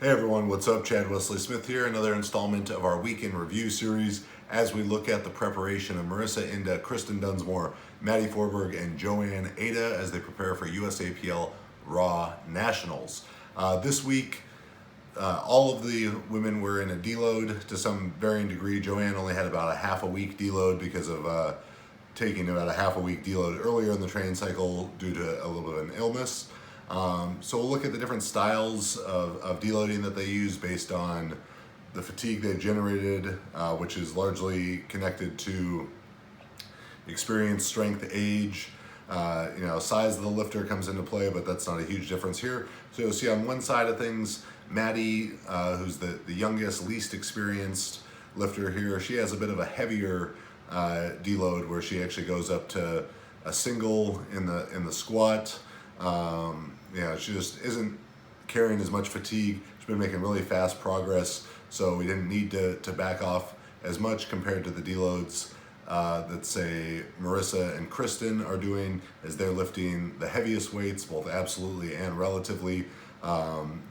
Hey everyone, what's up? Chad Wesley Smith here. Another installment of our Week in Review series as we look at the preparation of Marisa Inda, Kristen Dunsmore, Maddy Forberg, and Ann Aita as they prepare for USAPL Raw Nationals. This week, all of the women were in a deload to some varying degree. Joanne only had about a half a week deload because of taking about a half a week deload earlier in the training cycle due to a little bit of an illness. So we'll look at the different styles of deloading that they use based on the fatigue they've generated, which is largely connected to experience, strength, age. Size of the lifter comes into play, but that's not a huge difference here. So you'll see on one side of things, Maddy, who's the youngest, least experienced lifter here, she has a bit of a heavier deload where she actually goes up to a single in the squat. She just isn't carrying as much fatigue. She's been making really fast progress, so we didn't need to back off as much compared to the deloads that say Marisa and Kristen are doing as they're lifting the heaviest weights, both absolutely and relatively. Marisa,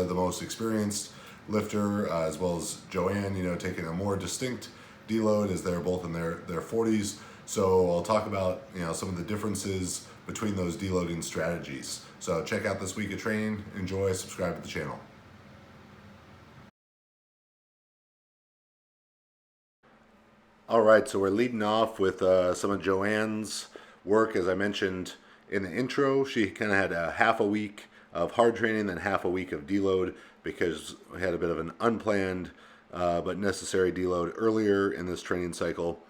the most experienced lifter, as well as Joanne, taking a more distinct deload as they're both in their 40s. So I'll talk about some of the differences between those deloading strategies. So check out this week of training, enjoy, subscribe to the channel. All right, so we're leading off with some of Joanne's work. As I mentioned in the intro, she kind of had a half a week of hard training, then half a week of deload because we had a bit of an unplanned but necessary deload earlier in this training cycle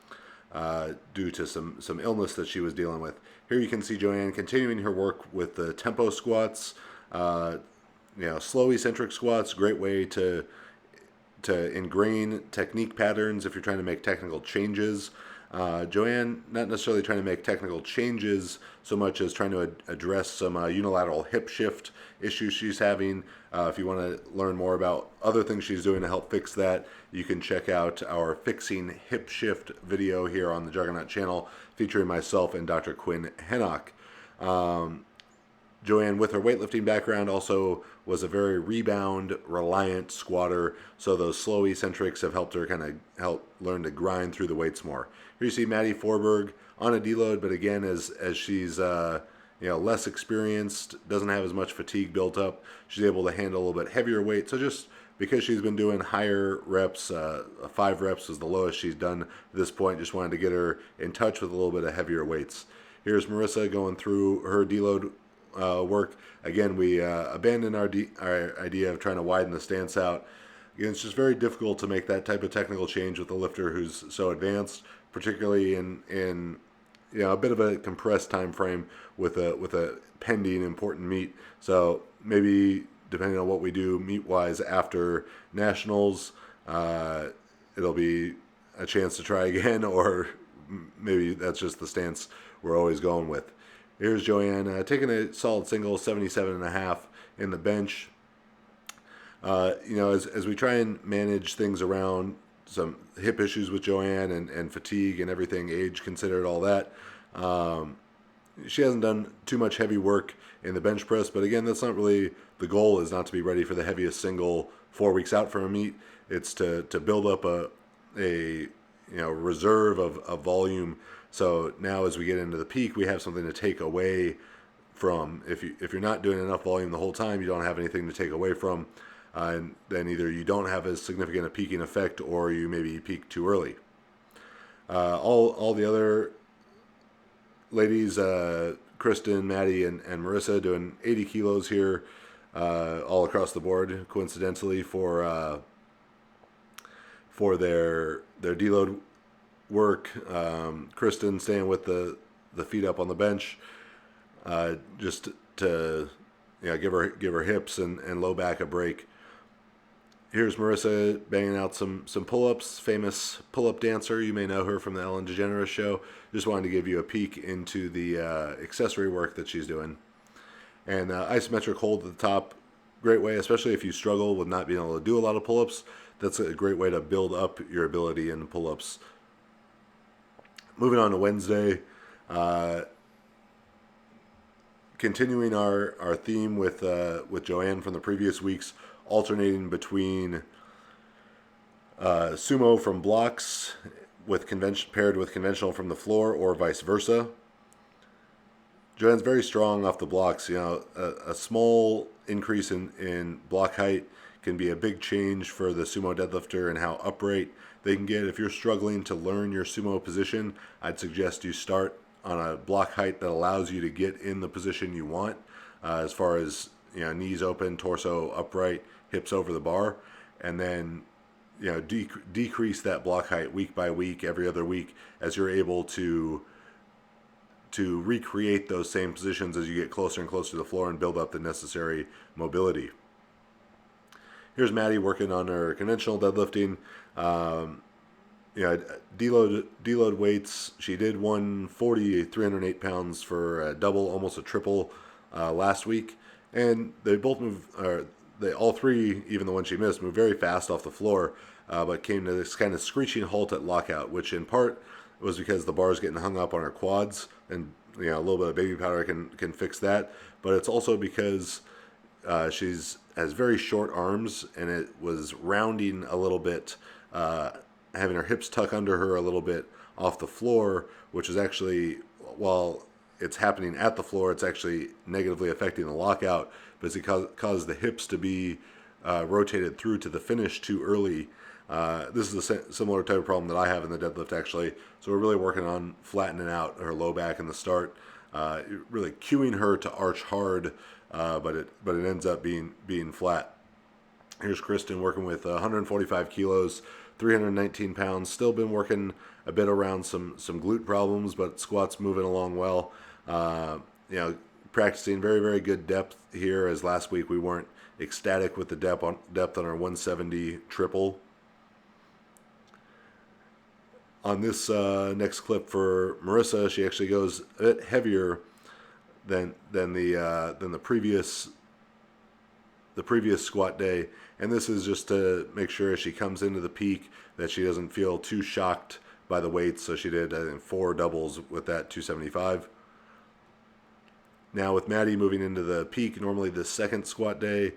due to some illness that she was dealing with. Here you can see Joanne continuing her work with the tempo squats, slow eccentric squats, great way to ingrain technique patterns if you're trying to make technical changes. Joanne, not necessarily trying to make technical changes so much as trying to address some unilateral hip shift issues she's having. If you want to learn more about other things she's doing to help fix that, you can check out our Fixing Hip Shift video here on the Juggernaut channel featuring myself and Dr. Quinn Hennock. Joanne, with her weightlifting background, also was a very rebound-reliant squatter, so those slow eccentrics have helped her kind of help learn to grind through the weights more. Here you see Maddy Forberg on a deload, but again, as she's less experienced, doesn't have as much fatigue built up, she's able to handle a little bit heavier weight. So just because she's been doing higher reps, 5 reps was the lowest she's done at this point, just wanted to get her in touch with a little bit of heavier weights. Here's Marisa going through her deload work. Again, we abandoned our idea of trying to widen the stance out. Again, it's just very difficult to make that type of technical change with a lifter who's so advanced, particularly in a bit of a compressed time frame with a pending important meet. So maybe depending on what we do meet-wise after nationals, it'll be a chance to try again, or maybe that's just the stance we're always going with. Here's Joanne taking a solid single, 77.5 in the bench. As we try and manage things around some hip issues with Joanne and fatigue and everything, age considered, all that, she hasn't done too much heavy work in the bench press. But again, that's not really the goal. Is not to be ready for the heaviest single 4 weeks out from a meet. It's to build up a reserve of volume. So now as we get into the peak, we have something to take away from. If you're not doing enough volume the whole time, you don't have anything to take away from. And then either you don't have as significant a peaking effect, or you maybe peak too early. All the other ladies, Kristen, Maddy, and Marisa, doing 80 kilos here, all across the board, coincidentally, for their deload work. Kristen staying with the feet up on the bench, just to give her hips and low back a break. Here's Marisa banging out some pull-ups, famous pull-up dancer. You may know her from the Ellen DeGeneres show. Just wanted to give you a peek into the accessory work that she's doing. And isometric hold at the top, great way, especially if you struggle with not being able to do a lot of pull-ups. That's a great way to build up your ability in pull-ups. Moving on to Wednesday, continuing our theme with Joanne from the previous weeks, alternating between sumo from blocks with paired with conventional from the floor, or vice versa. Joanne's very strong off the blocks. You know, a small increase in block height can be a big change for the sumo deadlifter and how upright they can get. If you're struggling to learn your sumo position, I'd suggest you start on a block height that allows you to get in the position you want, as far as, you know, knees open, torso upright, hips over the bar, and then, you know, decrease that block height week by week, every other week, as you're able to recreate those same positions as you get closer and closer to the floor and build up the necessary mobility. Here's Maddy working on her conventional deadlifting. You know, deload weights. She did 140, 308 pounds for a double, almost a triple last week, and they both move. All three, even the one she missed, moved very fast off the floor, but came to this kind of screeching halt at lockout, which in part was because the bar's getting hung up on her quads, and, you know, a little bit of baby powder can fix that. But it's also because she's has very short arms, and it was rounding a little bit, having her hips tuck under her a little bit off the floor, which is actually, while it's happening at the floor, it's actually negatively affecting the lockout, because it caused the hips to be rotated through to the finish too early. This is a similar type of problem that I have in the deadlift, actually. So we're really working on flattening out her low back in the start, really cueing her to arch hard, but it ends up being flat. Here's Kristen working with 145 kilos, 319 pounds. Still been working a bit around some glute problems, but squats moving along well. You know, practicing very, very good depth here, as last week we weren't ecstatic with the depth on our 170 triple. On this next clip for Marisa, she actually goes a bit heavier than the previous squat day, and this is just to make sure as she comes into the peak that she doesn't feel too shocked by the weights. So she did, I think, 4 doubles with that 275. Now with Maddy moving into the peak, normally the second squat day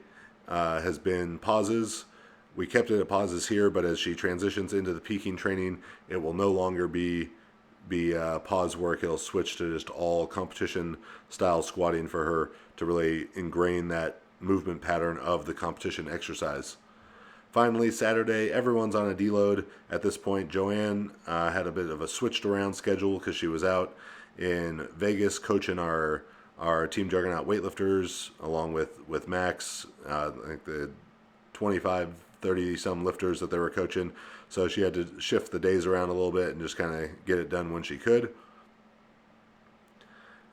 has been pauses. We kept it at pauses here, but as she transitions into the peaking training, it will no longer be pause work. It'll switch to just all competition style squatting for her to really ingrain that movement pattern of the competition exercise. Finally, Saturday, everyone's on a deload at this point. Joanne had a bit of a switched around schedule because she was out in Vegas coaching our Team Juggernaut weightlifters, along with Max. I think the 25, 30 some lifters that they were coaching. So she had to shift the days around a little bit and just kind of get it done when she could.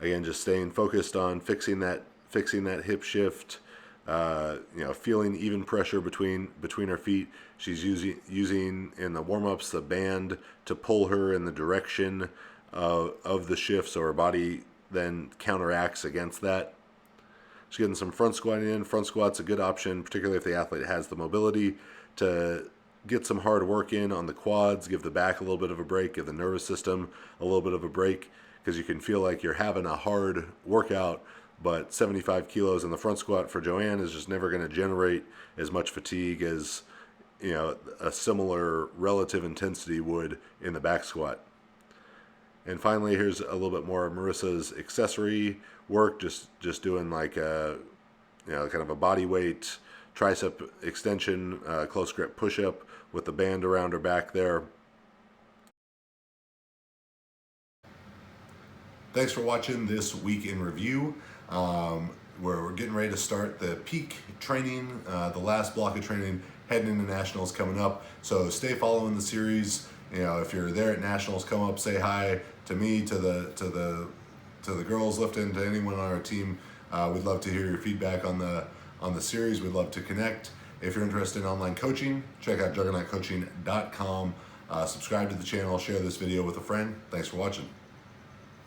Again, just staying focused on fixing that hip shift. You know, feeling even pressure between her feet. She's using in the warm-ups the band to pull her in the direction of the shift, so her body then counteracts against that. She's getting some front squatting in. Front squat's a good option, particularly if the athlete has the mobility to get some hard work in on the quads, give the back a little bit of a break, give the nervous system a little bit of a break, because you can feel like you're having a hard workout, but 75 kilos in the front squat for Joanne is just never going to generate as much fatigue as, you know, a similar relative intensity would in the back squat. And finally, here's a little bit more of Marisa's accessory work, just doing like a, you know, kind of a body weight tricep extension, close grip push-up with the band around her back there. Thanks for watching this week in review. We're getting ready to start the peak training, the last block of training, heading into Nationals coming up. So stay following the series. You know, if you're there at Nationals, come up, say hi to me, to the girls lifting, to anyone on our team. We'd love to hear your feedback on the series. We'd love to connect. If you're interested in online coaching, check out juggernautcoaching.com. Subscribe to the channel, share this video with a friend. Thanks for watching.